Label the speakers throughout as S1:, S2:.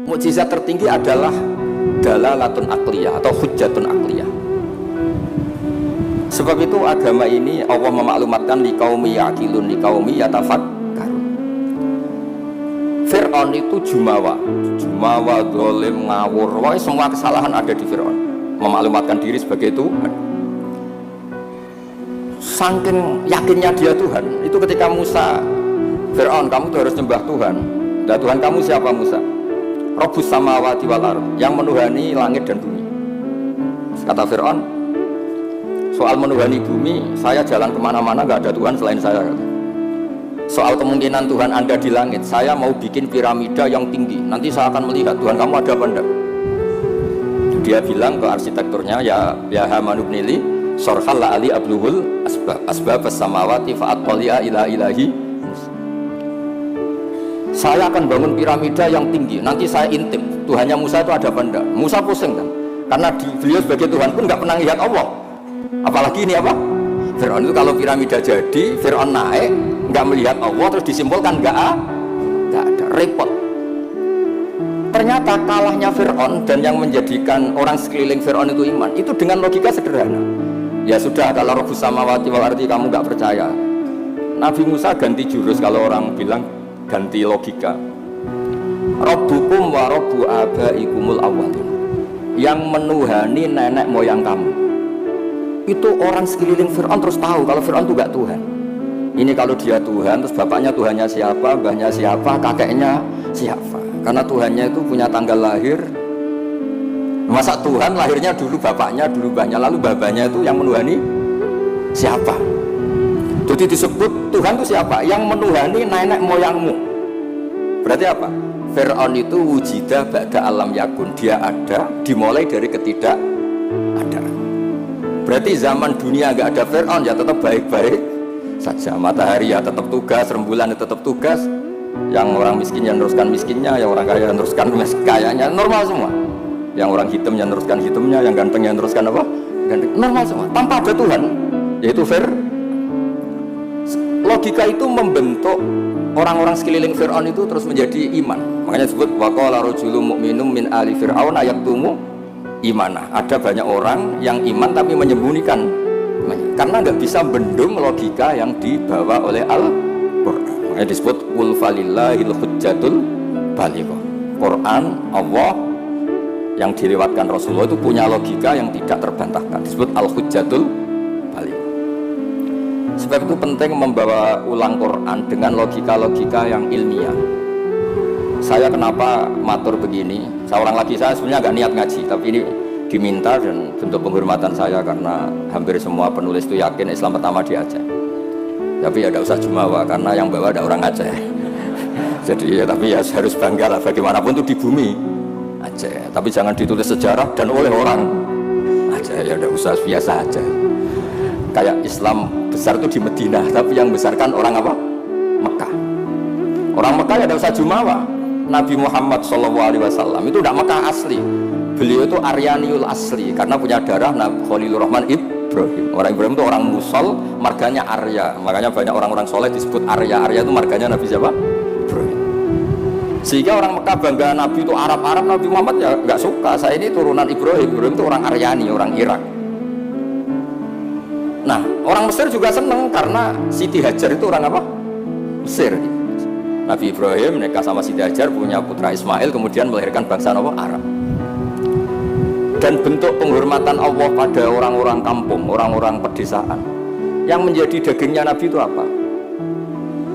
S1: mukjizat tertinggi adalah dalalatun akliyah atau hujjatun akliyah. Sebab itu agama ini Allah memaklumatkan liqaumi yaqilun liqaumi yatafakkarun. Fir'aun itu jumawa, zalim, ngawur, semua kesalahan ada di Fir'aun. Memaklumatkan diri sebagai Tuhan. Saking yakinnya dia Tuhan, itu ketika Musa, Fir'aun, kamu tuh harus nyembah Tuhan. Dan Tuhan kamu siapa Musa? Rabbus samawati wal ardh, yang menuhani langit dan bumi. Kata Fir'aun, soal menuhani bumi, saya jalan kemana-mana gak ada Tuhan selain saya. Soal kemungkinan Tuhan Anda di langit, saya mau bikin piramida yang tinggi, nanti saya akan melihat Tuhan kamu ada apa enggak. Dia bilang ke arsitekturnya, ya Haman ibnili sorhal la'ali abluhul asbab as-samawati fa'atqali'a ila ilahi. Saya akan bangun piramida yang tinggi, nanti saya intip Tuhannya Musa itu ada apa enggak. Musa pusing kan, karena beliau sebagai Tuhan pun gak pernah lihat Allah, apalagi ini apa? Fir'aun itu kalau piramida jadi, Fir'aun naik nggak melihat Allah terus disimpulkan nggak ada, repot. Ternyata kalahnya Fir'aun dan yang menjadikan orang sekeliling Fir'aun itu iman itu dengan logika sederhana. Ya sudah, kalau Rabbus samawati wal ardh kamu nggak percaya, Nabi Musa ganti jurus. Kalau orang bilang ganti logika, Rabbukum wa rabbu abaikumul awwalin, yang menuhani nenek moyang kamu. Itu orang sekeliling Fir'aun terus tahu kalau Fir'aun itu gak Tuhan. Ini kalau dia Tuhan, terus bapaknya Tuhannya siapa, mbahnya siapa, kakeknya siapa. Karena Tuhannya itu punya tanggal lahir. Masa Tuhan lahirnya dulu bapaknya, dulu mbahnya, lalu babanya itu yang menuhani siapa? Jadi disebut Tuhan itu siapa? Yang menuhani nenek moyangmu. Berarti apa? Fir'aun itu wujidah ba'da alam yakun. Dia ada, dimulai dari ketidak ada. Berarti zaman dunia nggak ada Fir'aun ya tetap baik-baik saja. Matahari ya tetap tugas, rembulan ya tetap tugas. Yang orang miskin yang meneruskan miskinnya, yang orang kaya yang meneruskan kayanya, normal semua. Yang orang hitam yang meneruskan hitamnya, yang ganteng yang meneruskan apa? Ganteng, normal semua. Tanpa ada Tuhan, yaitu logika itu membentuk orang-orang sekeliling Fir'aun itu terus menjadi iman. Makanya disebut waqala rajulun mu'minun min ali fir'aun yaktumu imanah. Ada banyak orang yang iman tapi menyembunyikan karena nggak bisa bendung logika yang dibawa oleh Al-Quran. Makanya disebut qul falillahil hujjatul balighah. Quran Allah yang dilewatkan Rasulullah itu punya logika yang tidak terbantahkan, disebut al-hujjatul balighah. Sebab itu penting membawa ulang Quran dengan logika-logika yang ilmiah. Saya kenapa matur begini? Seorang lagi saya sebenarnya agak niat ngaji, tapi ini diminta dan bentuk penghormatan saya karena hampir semua penulis itu yakin Islam pertama di Aceh. Tapi ya tidak usah jumawa karena yang bawa ada orang Aceh. Jadi ya, tapi ya harus bangga lah bagaimanapun itu di bumi Aceh. Tapi jangan ditulis sejarah dan oleh orang Aceh, ya tidak usah, biasa aja. Kayak Islam besar itu di Madinah, tapi yang besarkan orang apa? Mekah. Orang Mekah ya tidak usah jumawa. Nabi Muhammad SAW itu tidak Mekah asli. Beliau itu Aryaniul asli karena punya darah Khalilur Rahman Ibrahim. Orang Ibrahim itu orang Musol, marganya Arya. Makanya banyak orang-orang soleh disebut Arya. Arya itu marganya Nabi siapa? Ibrahim. Sehingga orang Mekah bangga Nabi itu Arab-Arab, Nabi Muhammad ya nggak suka. Saya ini turunan Ibrahim. Ibrahim itu orang Aryani, orang Irak. Nah, orang Mesir juga seneng karena Siti Hajar itu orang apa? Mesir. Nabi Ibrahim menikah sama Siti Hajar, punya putra Ismail, kemudian melahirkan bangsa Arab. Dan bentuk penghormatan Allah pada orang-orang kampung, orang-orang pedesaan, yang menjadi dagingnya Nabi itu apa?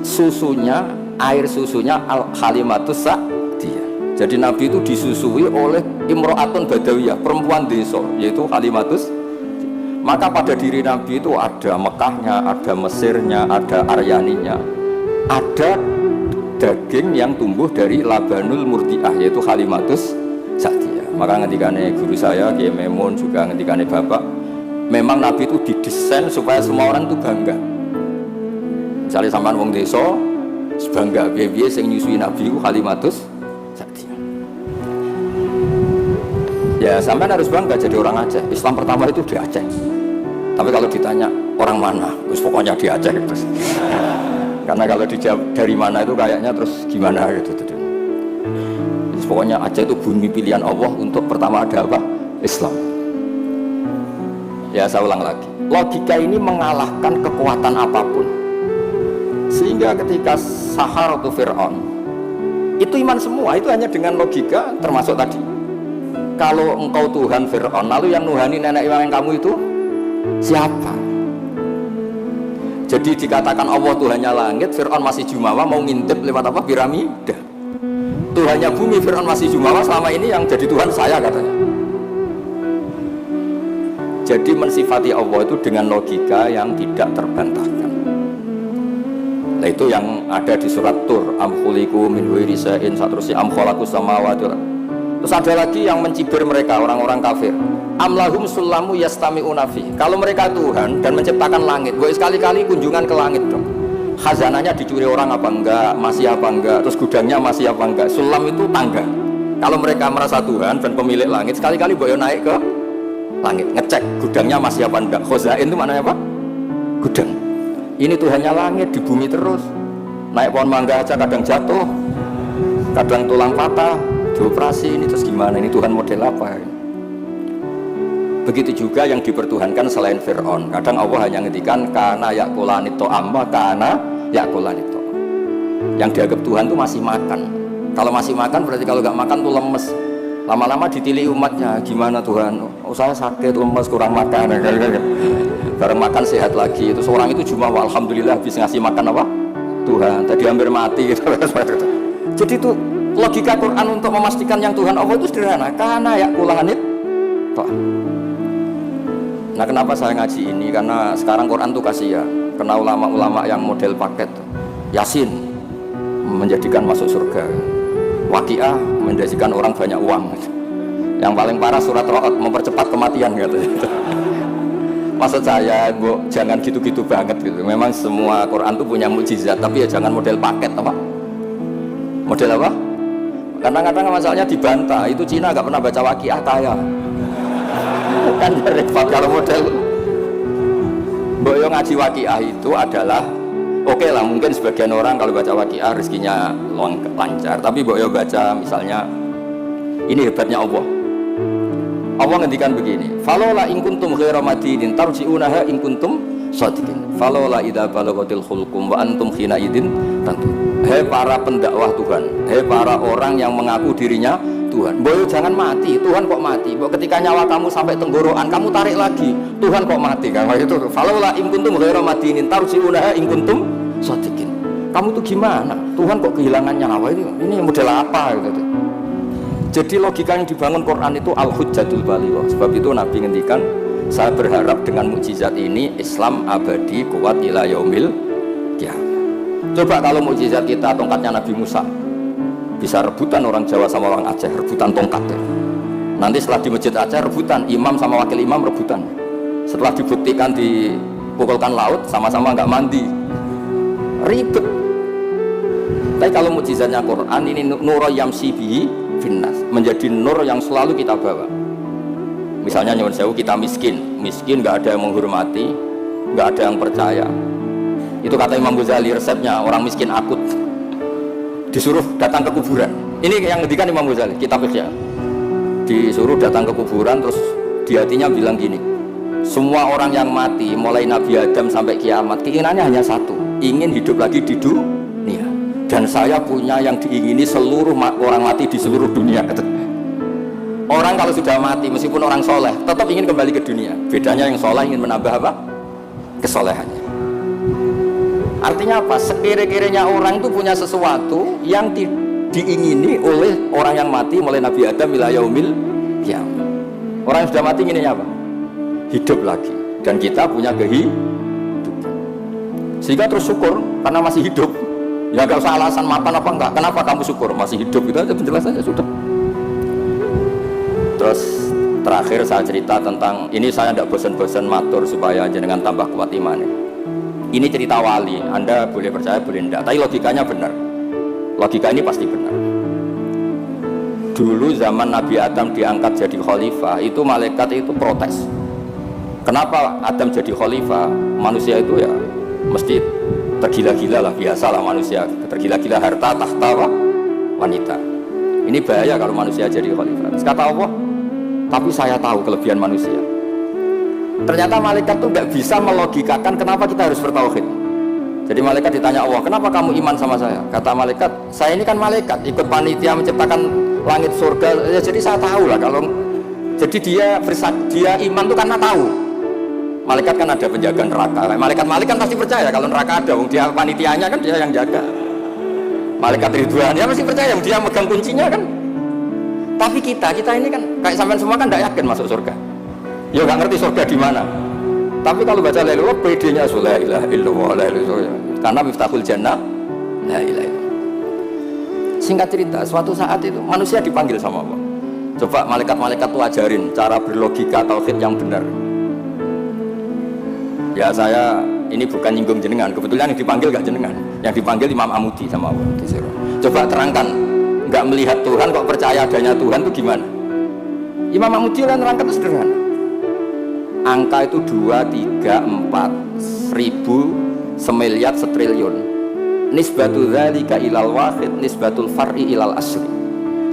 S1: Susunya, air susunya al-halimatus sa'diyah. Jadi Nabi itu disusui oleh imro'atun badawiyah, perempuan desa, yaitu halimatus. Maka pada diri Nabi itu ada Mekahnya, ada Mesirnya, ada Aryaninya, ada daging yang tumbuh dari labanul murdiah, yaitu halimatus sa'diyah. Maka ngendikane guru saya Kiai Memun, juga ngendikane bapak, memang Nabi itu didesain supaya semua orang itu bangga. Misalnya sampean wong desa bangga piye-piye sing nyusui Nabi itu halimatus sa'diyah. Ya sampean harus bangga jadi orang Aceh. Islam pertama itu di Aceh. Tapi kalau ditanya orang mana, terus pokoknya di Aceh terus. Karena kalau dijawab dari mana itu kayaknya terus gimana gitu. Pokoknya Aceh itu bumi pilihan Allah untuk pertama ada apa? Islam. Ya saya ulang lagi, logika ini mengalahkan kekuatan apapun. Sehingga ketika Saharatu Fir'aun itu iman semua, itu hanya dengan logika, termasuk tadi kalau engkau Tuhan Fir'aun, lalu yang nuhani nenek moyang kamu itu siapa? Jadi dikatakan Allah Tuhannya langit, Fir'aun masih jumawa, mau ngintip lewat apa? Piramida. Tuhannya bumi, Fir'aun masih jumawa, selama ini yang jadi Tuhan saya katanya. Jadi mensifati Allah itu dengan logika yang tidak terbantahkan. Nah itu yang ada di surat Tur, am khuliqu min ghairi shay'in, seterusnya am khalaqus samawati. Terus ada lagi yang mencibir mereka, orang-orang kafir. Am lahum sulamu yastami'una fi. Kalau mereka Tuhan dan menciptakan langit, boleh sekali-kali kunjungan ke langit dong. Khazanahnya dicuri orang apa enggak, masih apa enggak, terus gudangnya masih apa enggak. Sulam itu tangga. Kalau mereka merasa Tuhan dan pemilik langit, sekali-kali boleh naik ke langit, ngecek gudangnya masih apa enggak. Khazain itu maknanya apa? Gudang. Ini Tuhannya langit, di bumi terus. Naik pohon mangga aja kadang jatuh, kadang tulang patah, dioperasi. Ini terus gimana? Ini Tuhan model apa? Begitu juga yang dipertuhankan selain Fir'aun. Kadang Allah hanya ngendikan kana yakulanito amma kana yakulanito. Yang dianggap Tuhan itu masih makan. Kalau masih makan berarti kalau nggak makan tuh lemes. Lama-lama ditili umatnya, gimana Tuhan? Oh saya sakit, lemes, kurang makan. Bareng makan sehat lagi. Itu seorang itu cuma alhamdulillah habis ngasih makan apa? Tuhan. Tadi hampir mati gitu. Jadi itu logika Quran untuk memastikan yang Tuhan Allah itu sederhana. Kana yakulanito. Nah kenapa saya ngaji ini? Karena sekarang Quran tuh kasihan. Kena ulama-ulama yang model paket. Yasin menjadikan masuk surga, Waqiah menjadikan orang banyak uang. Yang paling parah surat Ra'd mempercepat kematian gitu. Maksud saya, Bu, jangan gitu-gitu banget gitu. Memang semua Quran tuh punya mukjizat, tapi ya jangan model paket apa? Model apa? Kadang-kadang masalahnya dibantah. Itu Cina nggak pernah baca Waqiah kaya. Kan repot kalau model boyo ngaji Waqiah itu adalah oke lah, mungkin sebagian orang kalau baca Waqiah rezekinya lancar, tapi boyo baca misalnya ini hebatnya Allah ngendikan begini, falola in kuntum ghaira madinin tarji'unaha in kuntum shadiqin, falola idza balaghatil khulqum wa antum khina idin tentu. Hei para pendakwah Tuhan, hei para orang yang mengaku dirinya Tuhan, boyo jangan mati. Tuhan kok mati? Boyo ketika nyawa kamu sampai tenggorokan, kamu tarik lagi. Tuhan kok mati? Kan itu. Falaula in kuntum ghairu madinin tarji'unaha in kuntum shadiqin. Kamu tuh gimana? Tuhan kok kehilangan nyawa itu? Ini model apa gitu. Jadi logika yang dibangun Quran itu al-hujjatul balighah. Sebab itu Nabi ngendikan, saya berharap dengan mukjizat ini Islam abadi kuat ila yaumil qiyamah. Coba kalau mukjizat kita tongkatnya Nabi Musa, bisa rebutan orang Jawa sama orang Aceh, rebutan tongkat ya. Nanti setelah di masjid Aceh rebutan, imam sama wakil imam rebutan. Setelah dibuktikan dipukulkan laut, sama-sama nggak mandi, ribet. Tapi kalau mukjizatnya Quran ini nur yamsi bihi finnas, menjadi nur yang selalu kita bawa. Misalnya nyuwun sewu, kita miskin nggak ada yang menghormati, nggak ada yang percaya. Itu kata Imam Ghazali, resepnya orang miskin akut disuruh datang ke kuburan. Ini yang ngedikan Imam Ghazali, kitab Ihya. Disuruh datang ke kuburan, terus di hatinya bilang gini, semua orang yang mati mulai Nabi Adam sampai kiamat keinginannya hanya satu, ingin hidup lagi di dunia. Dan saya punya yang diingini seluruh orang mati di seluruh dunia. Orang kalau sudah mati meskipun orang soleh tetap ingin kembali ke dunia. Bedanya yang soleh ingin menambah apa? Kesolehannya. Artinya apa? Sekira-kiranya orang itu punya sesuatu yang diingini oleh orang yang mati mulai Nabi Adam ila yaumil qiyamah. Orang yang sudah mati inginnya apa? Hidup lagi. Dan kita punya kehidupan. Sehingga terus syukur karena masih hidup. Ya gak usah alasan mapan apa enggak. Kenapa kamu syukur masih hidup? Itu aja penjelasannya sudah. Terus terakhir saya cerita tentang ini, saya tidak bosan-bosan matur supaya jenengan tambah kuat imannya. Ini cerita wali, Anda boleh percaya boleh enggak, tapi logikanya benar. Logika ini pasti benar. Dulu zaman Nabi Adam diangkat jadi khalifah, itu malaikat itu protes. Kenapa Adam jadi khalifah? Manusia itu ya mesti tergila-gila lah, biasalah manusia tergila-gila harta, tahta, wanita. Ini bahaya kalau manusia jadi khalifah. Kata Allah, tapi saya tahu kelebihan manusia. Ternyata malaikat tuh nggak bisa melogikakan kenapa kita harus bertauhid. Jadi malaikat ditanya Allah, kenapa kamu iman sama saya? Kata malaikat, saya ini kan malaikat, ikut panitia menciptakan langit surga. Ya, jadi saya tahu lah kalau. Jadi dia iman tuh karena tahu. Malaikat kan ada penjaga neraka. Malaikat kan pasti percaya kalau neraka ada. Dia panitianya kan dia yang jaga. Malaikat Ridwan dia pasti percaya, dia megang kuncinya kan. Tapi kita ini kan kayak sampean semua kan tidak yakin masuk surga. Ya nggak ngerti surga di mana. Tapi kalau baca la ilaha PD-nya la ilaha illallah la ilaha illallah. Karena miftahul jannah la ilaha illallah. Singkat cerita, suatu saat itu manusia dipanggil sama Allah. Coba malaikat-malaikat tuh ajarin cara berlogika tauhid yang benar. Ya saya ini bukan nyinggung jenengan, kebetulan yang dipanggil gak jenengan, yang dipanggil Imam Amudi sama Allah. Coba terangkan, nggak melihat Tuhan kok percaya adanya Tuhan itu gimana? Imam Amudi lah nerangkan itu sederhana. Angka itu 2, 3, 4 ribu semiliar setriliun. Nisbatul dzalika ilal wahid, nisbatul far'i ilal asli.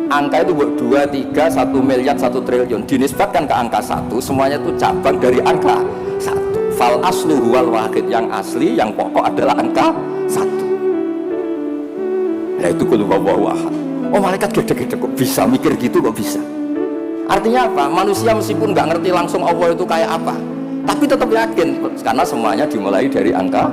S1: Angka itu 2, 3, 1 miliar 1 triliun dinisbatkan ke angka 1, semuanya itu cabang dari angka 1. Fal aslu huwal wahid, yang asli, yang pokok adalah angka 1. Nah itu kul huwallahu ahad. Oh malaikat gede-gede kok bisa mikir gitu, kok bisa. Artinya apa? Manusia meskipun nggak ngerti langsung Allah itu kayak apa, tapi tetap yakin karena semuanya dimulai dari angka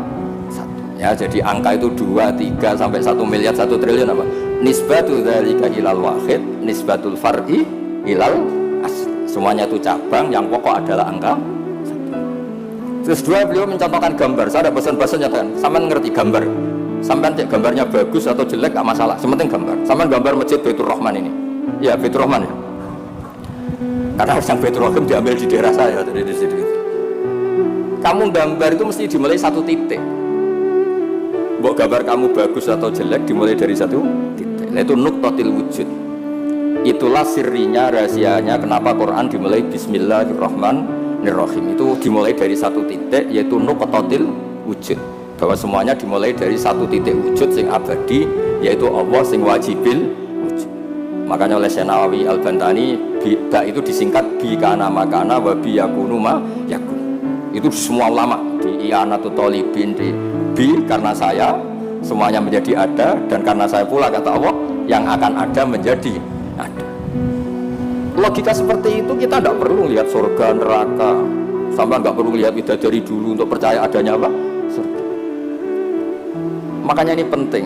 S1: 1. Ya, jadi angka itu 2, 3 sampai 1 miliar 1 triliun apa? Nisbatul dzalika ilal wahid, nisbatul far'i ilal asli. Semuanya itu cabang, yang pokok adalah angka 1. Terus dua, beliau mencontohkan gambar. Saya ada bosan-bosan nyatakan, sampean ngerti gambar. Sampean cek gambarnya bagus atau jelek gak masalah, sementing gambar. Sampean gambar masjid Baitur Rahman ini. Ya, Baitur Rahman ya. Karena yang Baitur Rahman diambil di daerah saya dari di situ. Kamu gambar itu mesti dimulai 1 titik. Mbok gambar kamu bagus atau jelek dimulai dari 1 titik. Nah, itu nuqtatil wujud. Itulah sirrinya, rahasianya kenapa Quran dimulai Bismillahirrahmanirrahim. Itu dimulai dari 1 titik, yaitu nuqtatil wujud. Bahwa semuanya dimulai dari 1 titik wujud sing abadi, yaitu Allah sing wajibil wujud. Makanya oleh Syekh Nawawi Al-Bantani ba itu disingkat bi kana makana wa bi yakunu ma yakun. Itu semua ulama di I'anatul Thalibin, di bi karena saya semuanya menjadi ada, dan karena saya pula kata Allah yang akan ada menjadi ada. Logika seperti itu kita tidak perlu lihat surga neraka, sampai nggak perlu lihat bidadari dulu untuk percaya adanya apa surga. Makanya ini penting.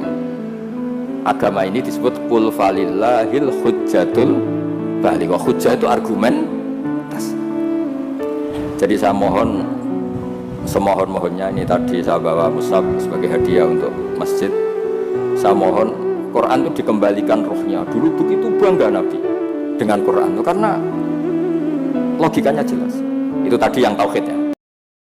S1: Agama ini disebut qul falillahil hujjatul baligh. Hujjah itu argumen. Jadi saya mohon, semohon-mohonnya, ini tadi saya bawa mushaf sebagai hadiah untuk masjid. Saya mohon Quran itu dikembalikan rohnya. Dulu begitu bangga Nabi dengan Quran itu karena logikanya jelas. Itu tadi yang tauhid ya.